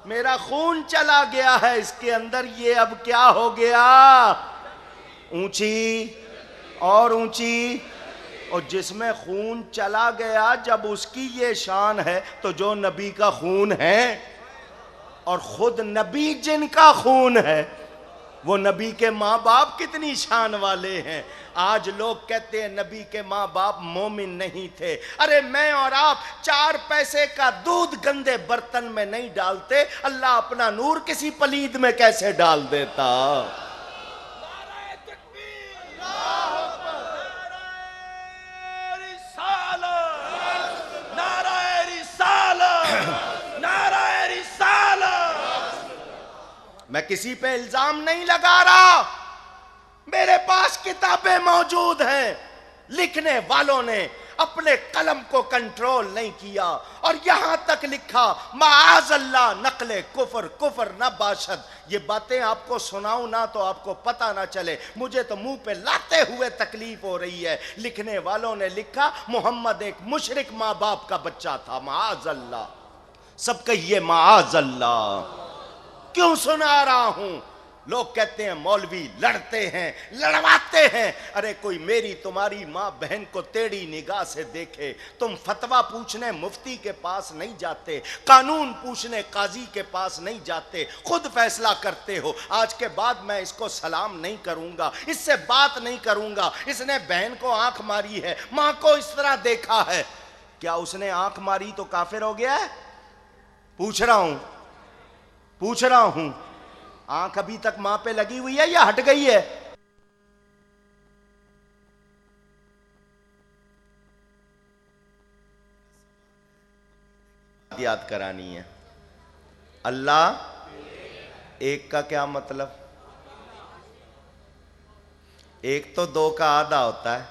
میرا خون چلا گیا ہے اس کے اندر، یہ اب کیا ہو گیا؟ اونچی اور اونچی۔ اور جس میں خون چلا گیا جب اس کی یہ شان ہے تو جو نبی کا خون ہے اور خود نبی جن کا خون ہے وہ نبی کے ماں باپ کتنی شان والے ہیں۔ آج لوگ کہتے ہیں نبی کے ماں باپ مومن نہیں تھے۔ ارے میں اور آپ 4 پیسے کا دودھ گندے برتن میں نہیں ڈالتے، اللہ اپنا نور کسی پلید میں کیسے ڈال دیتا؟ میں کسی پہ الزام نہیں لگا رہا، میرے پاس کتابیں موجود ہیں، لکھنے والوں نے اپنے قلم کو کنٹرول نہیں کیا اور یہاں تک لکھا معاذ اللہ نقل کفر، کفر نہ باشد۔ یہ باتیں آپ کو سناؤں نہ تو آپ کو پتہ نہ چلے، مجھے تو منہ پہ لاتے ہوئے تکلیف ہو رہی ہے۔ لکھنے والوں نے لکھا محمد ایک مشرک ماں باپ کا بچہ تھا، معاذ اللہ۔ سب کہیے معاذ اللہ۔ کیوں سنا رہا ہوں؟ لوگ کہتے ہیں مولوی لڑتے ہیں، لڑواتے ہیں۔ ارے کوئی میری تمہاری ماں بہن کو ٹیڑھی نگاہ سے دیکھے، تم فتویٰ پوچھنے مفتی کے پاس نہیں جاتے، قانون پوچھنے قاضی کے پاس نہیں جاتے، خود فیصلہ کرتے ہو۔ آج کے بعد میں اس کو سلام نہیں کروں گا، اس سے بات نہیں کروں گا۔ اس نے بہن کو آنکھ ماری ہے، ماں کو اس طرح دیکھا ہے، کیا اس نے آنکھ ماری تو کافر ہو گیا ہے؟ پوچھ رہا ہوں آنکھ ابھی تک ماں پہ لگی ہوئی ہے یا ہٹ گئی ہے؟ یاد کرانی ہے۔ اللہ ایک کا کیا مطلب؟ ایک تو دو کا آدھا ہوتا ہے،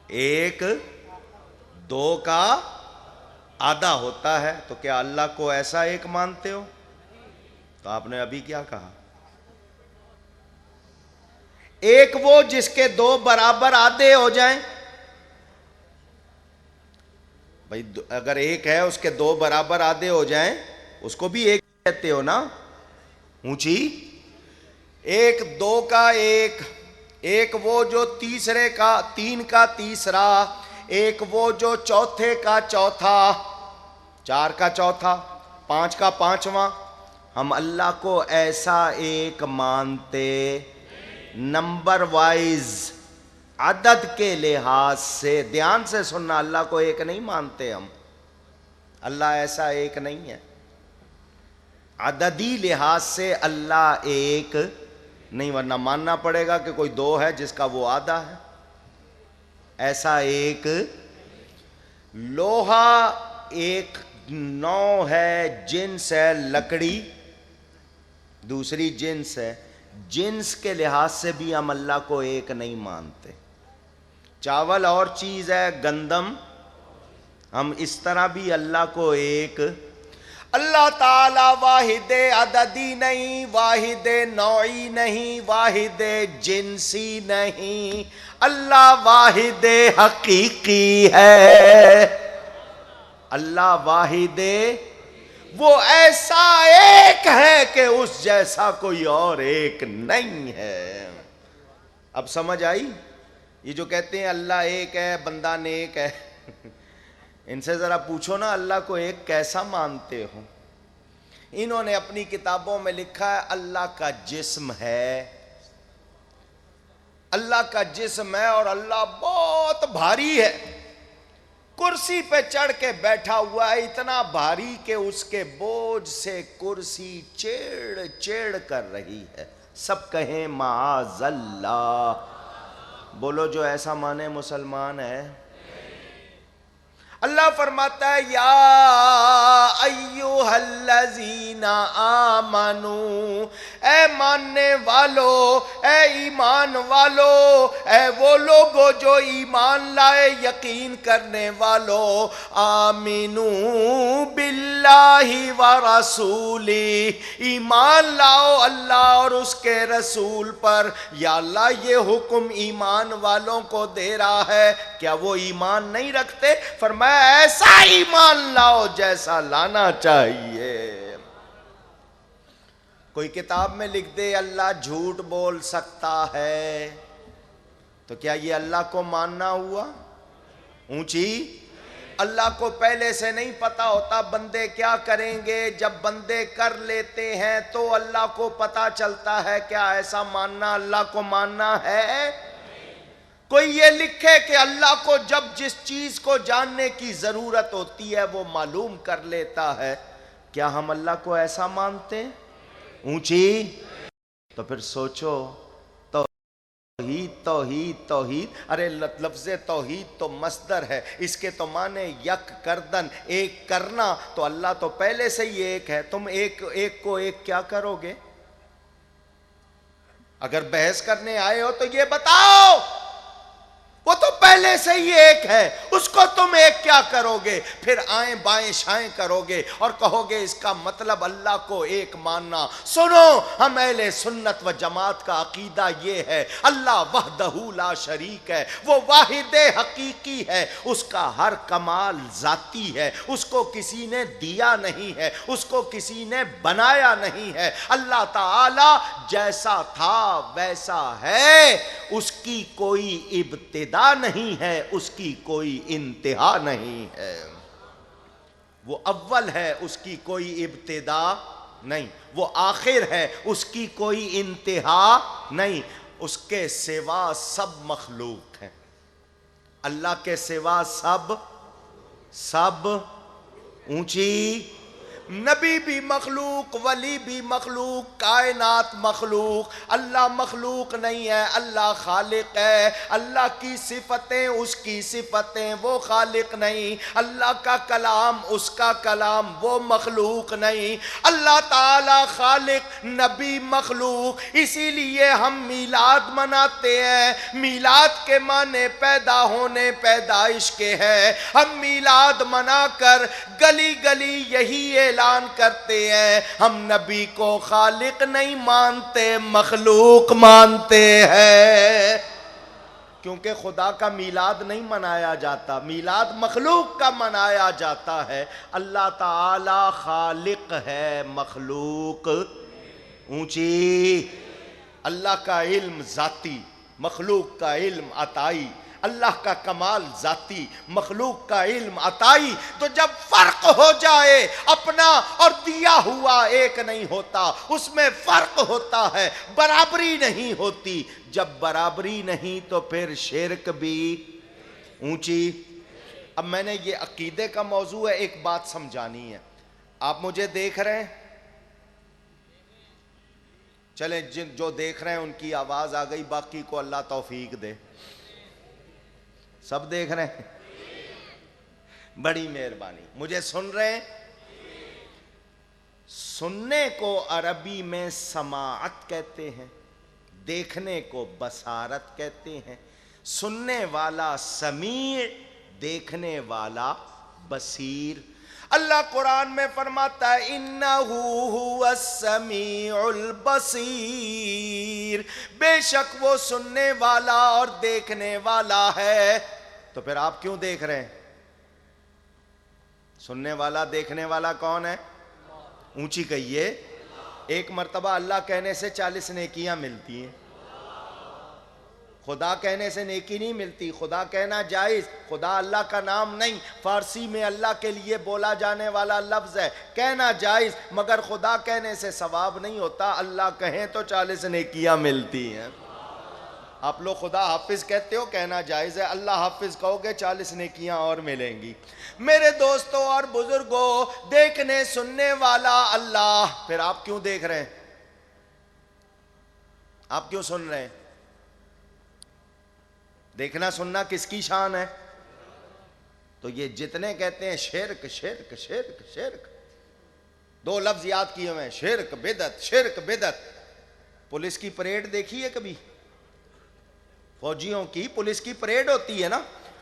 ایک دو کا آدھا ہوتا ہے۔ تو کیا اللہ کو ایسا ایک مانتے ہو؟ تو آپ نے ابھی کیا کہا؟ ایک وہ جس کے دو برابر آدھے ہو جائیں۔ بھائی اگر ایک ہے اس کے دو برابر آدھے ہو جائیں، اس کو بھی ایک کہتے ہو نا؟ اونچی ایک، دو کا ایک، ایک وہ جو تیسرے کا، تین کا تیسرا، ایک وہ جو چوتھے کا چوتھا، چار کا چوتھا، پانچ کا پانچواں۔ ہم اللہ کو ایسا ایک مانتے، نمبر وائز، عدد کے لحاظ سے۔ دھیان سے سننا، اللہ کو ایک نہیں مانتے ہم، اللہ ایسا ایک نہیں ہے۔ عددی لحاظ سے اللہ ایک نہیں، ورنہ ماننا پڑے گا کہ کوئی دو ہے جس کا وہ آدھا ہے۔ ایسا ایک لوہا ایک نو ہے، جنس ہے لکڑی، دوسری جنس ہے، جنس کے لحاظ سے بھی ہم اللہ کو ایک نہیں مانتے۔ چاول اور چیز ہے، گندم، ہم اس طرح بھی اللہ کو ایک۔ اللہ تعالی واحد عددی نہیں، واحد نوعی نہیں، واحد جنسی نہیں، اللہ واحد حقیقی ہے۔ اللہ واحد، وہ ایسا ایک ہے کہ اس جیسا کوئی اور ایک نہیں ہے۔ اب سمجھ آئی؟ یہ جو کہتے ہیں اللہ ایک ہے، بندہ نیک ہے، ان سے ذرا پوچھو نا اللہ کو ایک کیسا مانتے ہو؟ انہوں نے اپنی کتابوں میں لکھا ہے اللہ کا جسم ہے، اللہ کا جسم ہے اور اللہ بہت بھاری ہے، کرسی پہ چڑھ کے بیٹھا ہوا ہے، اتنا بھاری کہ اس کے بوجھ سے کرسی چیڑ چیڑ کر رہی ہے۔ سب کہیں معاذ اللہ۔ بولو جو ایسا مانے مسلمان ہے۔ اللہ فرماتا ہے یا ایھا الذین آمنو، اے ماننے والو، اے ایمان والو، اے وہ لوگو جو ایمان لائے، یقین کرنے والو، آمنو باللہ ورسولہ، ایمان لاؤ اللہ اور اس کے رسول پر۔ یا اللہ یہ حکم ایمان والوں کو دے رہا ہے، کیا وہ ایمان نہیں رکھتے؟ فرمایا ایسا ایمان لاؤ جیسا لانا چاہیے۔ کوئی کتاب میں لکھ دے اللہ جھوٹ بول سکتا ہے، تو کیا یہ اللہ کو ماننا ہوا؟ اونچی اللہ کو پہلے سے نہیں پتا ہوتا بندے کیا کریں گے، جب بندے کر لیتے ہیں تو اللہ کو پتا چلتا ہے۔ کیا ایسا ماننا اللہ کو ماننا ہے؟ کوئی یہ لکھے کہ اللہ کو جب جس چیز کو جاننے کی ضرورت ہوتی ہے وہ معلوم کر لیتا ہے، کیا ہم اللہ کو ایسا مانتے ہیں؟ اونچی تو پھر سوچو، توحید توحید توحید، ارے لفظ توحید تو مصدر ہے، اس کے تو معنی یک کردن، ایک کرنا، تو اللہ تو پہلے سے ہی ایک ہے، تم ایک کو ایک کیا کرو گے؟ اگر بحث کرنے آئے ہو تو یہ بتاؤ، وہ تو پہلے سے ہی ایک ہے، اس کو تم ایک کیا کرو گے؟ پھر آئیں بائیں شائیں کرو گے اور کہو گے اس کا مطلب اللہ کو ایک ماننا۔ سنو، ہم اہل سنت و جماعت کا عقیدہ یہ ہے، اللہ وحدہ لا شریک ہے، وہ واحد حقیقی ہے، اس کا ہر کمال ذاتی ہے، اس کو کسی نے دیا نہیں ہے، اس کو کسی نے بنایا نہیں ہے۔ اللہ تعالی جیسا تھا ویسا ہے، اس کی کوئی ابتدا نہیں ہے، اس کی کوئی انتہا نہیں ہے۔ وہ اول ہے، اس کی کوئی ابتدا نہیں، وہ آخر ہے، اس کی کوئی انتہا نہیں۔ اس کے سوا سب مخلوق ہیں، اللہ کے سوا سب اونچی، نبی بھی مخلوق، ولی بھی مخلوق، کائنات مخلوق۔ اللہ مخلوق نہیں ہے، اللہ خالق ہے۔ اللہ کی صفتیں اس کی صفتیں، وہ خالق نہیں۔ اللہ کا کلام اس کا کلام، وہ مخلوق نہیں۔ اللہ تعالی خالق، نبی مخلوق۔ اسی لیے ہم میلاد مناتے ہیں۔ میلاد کے معنی پیدا ہونے، پیدائش کے ہے۔ ہم میلاد منا کر گلی گلی یہی اعلان کرتے ہیں، ہم نبی کو خالق نہیں مانتے، مخلوق مانتے ہیں۔ کیونکہ خدا کا میلاد نہیں منایا جاتا، میلاد مخلوق کا منایا جاتا ہے۔ اللہ تعالی خالق ہے، مخلوق اونچی۔ اللہ کا علم ذاتی، مخلوق کا علم عطائی۔ اللہ کا کمال ذاتی، مخلوق کا علم عطائی۔ تو جب فرق ہو جائے، اپنا اور دیا ہوا ایک نہیں ہوتا، اس میں فرق ہوتا ہے، برابری نہیں ہوتی۔ جب برابری نہیں تو پھر شرک بھی اونچی۔ اب میں نے یہ عقیدے کا موضوع ہے، ایک بات سمجھانی ہے۔ آپ مجھے دیکھ رہے ہیں؟ چلیں جو دیکھ رہے ہیں ان کی آواز آ گئی، باقی کو اللہ توفیق دے۔ سب دیکھ رہے ہیں؟ بڑی مہربانی۔ مجھے سن رہے ہیں؟ سننے کو عربی میں سماعت کہتے ہیں، دیکھنے کو بصارت کہتے ہیں۔ سننے والا سمیع، دیکھنے والا بصیر۔ اللہ قرآن میں فرماتا ہے اِنَّهُ هُوَ السَّمِيعُ الْبَصِيرُ، بے شک وہ سننے والا اور دیکھنے والا ہے۔ تو پھر آپ کیوں دیکھ رہے ہیں؟ سننے والا دیکھنے والا کون ہے؟ اونچی کہیے۔ ایک مرتبہ اللہ کہنے سے 40 نیکیاں ملتی ہیں، خدا کہنے سے نیکی نہیں ملتی۔ خدا کہنا جائز، خدا اللہ کا نام نہیں، فارسی میں اللہ کے لیے بولا جانے والا لفظ ہے، کہنا جائز، مگر خدا کہنے سے ثواب نہیں ہوتا۔ اللہ کہیں تو 40 نیکیاں ملتی ہیں۔ آپ لوگ خدا حافظ کہتے ہو، کہنا جائز ہے، اللہ حافظ کہو گے 40 نیکیاں اور ملیں گی۔ میرے دوستوں اور بزرگوں، دیکھنے سننے والا اللہ۔ پھر آپ کیوں دیکھ رہے ہیں؟ آپ کیوں سن رہے ہیں؟ دیکھنا سننا کس کی شان ہے؟ تو یہ جتنے کہتے ہیں شرک شرک شرک شرک، دو لفظ یاد کیے ہوئے ہیں، شرک بدعت، شرک بدعت۔ پولیس کی پریڈ دیکھی ہے کبھی؟ فوجیوں کی پولیس کی پریڈ ہوتی ہے نا،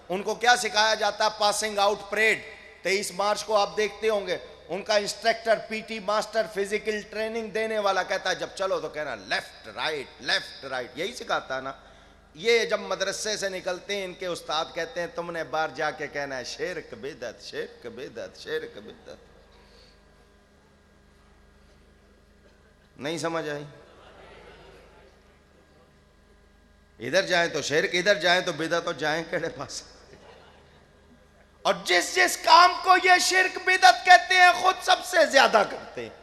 ان کو کیا سکھایا جاتا ہے؟ Passing out parade. 23 مارچ کو آپ دیکھتے ہوں گے، ان کا instructor, P T master, physical training دینے والا کہتا ہے جب چلو تو کہنا لیفٹ رائٹ لیفٹ رائٹ، یہی سکھاتا ہے نا۔ یہ جب مدرسے سے نکلتے ہیں ان کے استاد کہتے ہیں تم نے باہر جا کے کہنا ہے شرک بدعت شرک بدعت شرک بدعت۔ نہیں سمجھ آئی؟ ادھر جائیں تو شرک، ادھر جائیں تو بدعت، تو جائیں کیڑے پاس؟ اور جس جس کام کو یہ شرک بدعت کہتے ہیں خود سب سے زیادہ کرتے ہیں،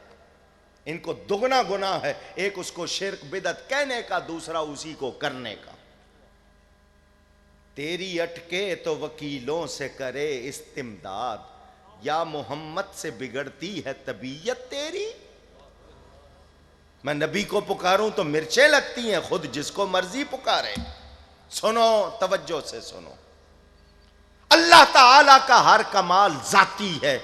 ان کو دگنا گناہ ہے، ایک اس کو شرک بدعت کہنے کا، دوسرا اسی کو کرنے کا۔ تیری اٹکے تو وکیلوں سے کرے استمداد، یا محمد سے بگڑتی ہے طبیعت تیری۔ میں نبی کو پکاروں تو مرچیں لگتی ہیں، خود جس کو مرضی پکارے۔ سنو، توجہ سے سنو، اللہ تعالیٰ کا ہر کمال ذاتی ہے۔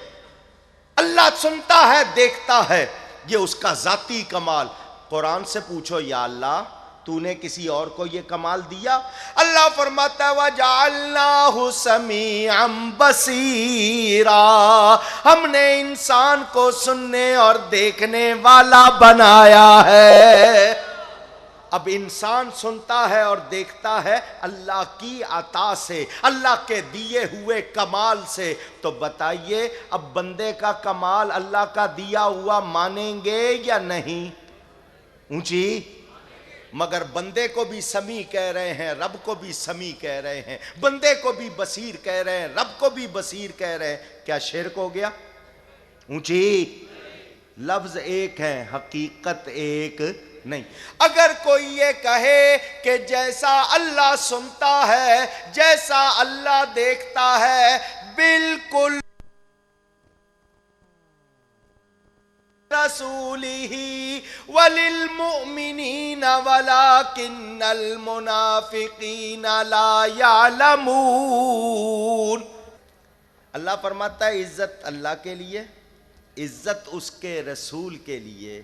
اللہ سنتا ہے، دیکھتا ہے، یہ اس کا ذاتی کمال۔ قرآن سے پوچھو یا اللہ تو نے کسی اور کو یہ کمال دیا؟ اللہ فرماتا ہے وَجَعَلْنَاهُ سَمِيعًا بَصِيرًا، ہم نے انسان کو سننے اور دیکھنے والا بنایا ہے۔ اب انسان سنتا ہے اور دیکھتا ہے اللہ کی عطا سے، اللہ کے دیے ہوئے کمال سے۔ تو بتائیے اب بندے کا کمال اللہ کا دیا ہوا مانیں گے یا نہیں؟ اونچی، مگر بندے کو بھی سمیع کہہ رہے ہیں، رب کو بھی سمیع کہہ رہے ہیں، بندے کو بھی بصیر کہہ رہے ہیں، رب کو بھی بصیر کہہ رہے ہیں۔ کیا شرک ہو گیا؟ اونچی، لفظ ایک ہے، حقیقت ایک نہیں۔ اگر کوئی یہ کہے کہ جیسا اللہ سنتا ہے، جیسا اللہ دیکھتا ہے، بالکل رسولہ وللمؤمنین ولکن المنافقین لا یعلمون۔ اللہ فرماتا ہے عزت اللہ کے لیے، عزت اس کے رسول کے لیے،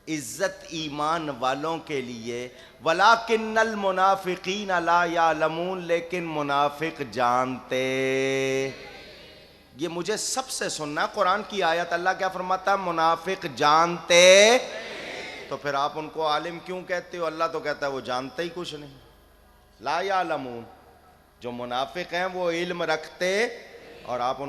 عزت ایمان والوں کے لیے، وَلَٰكِنَّ الْمُنَافِقِينَ لَا يَعْلَمُونَ، لیکن منافق جانتے۔ یہ مجھے سب سے سننا ہے، قرآن کی آیت اللہ کیا فرماتا ہے؟ منافق جانتے۔ تو پھر آپ ان کو عالم کیوں کہتے ہو؟ اللہ تو کہتا ہے وہ جانتے ہی کچھ نہیں۔ لا یعلمون، جو منافق ہیں وہ علم رکھتے اور آپ ان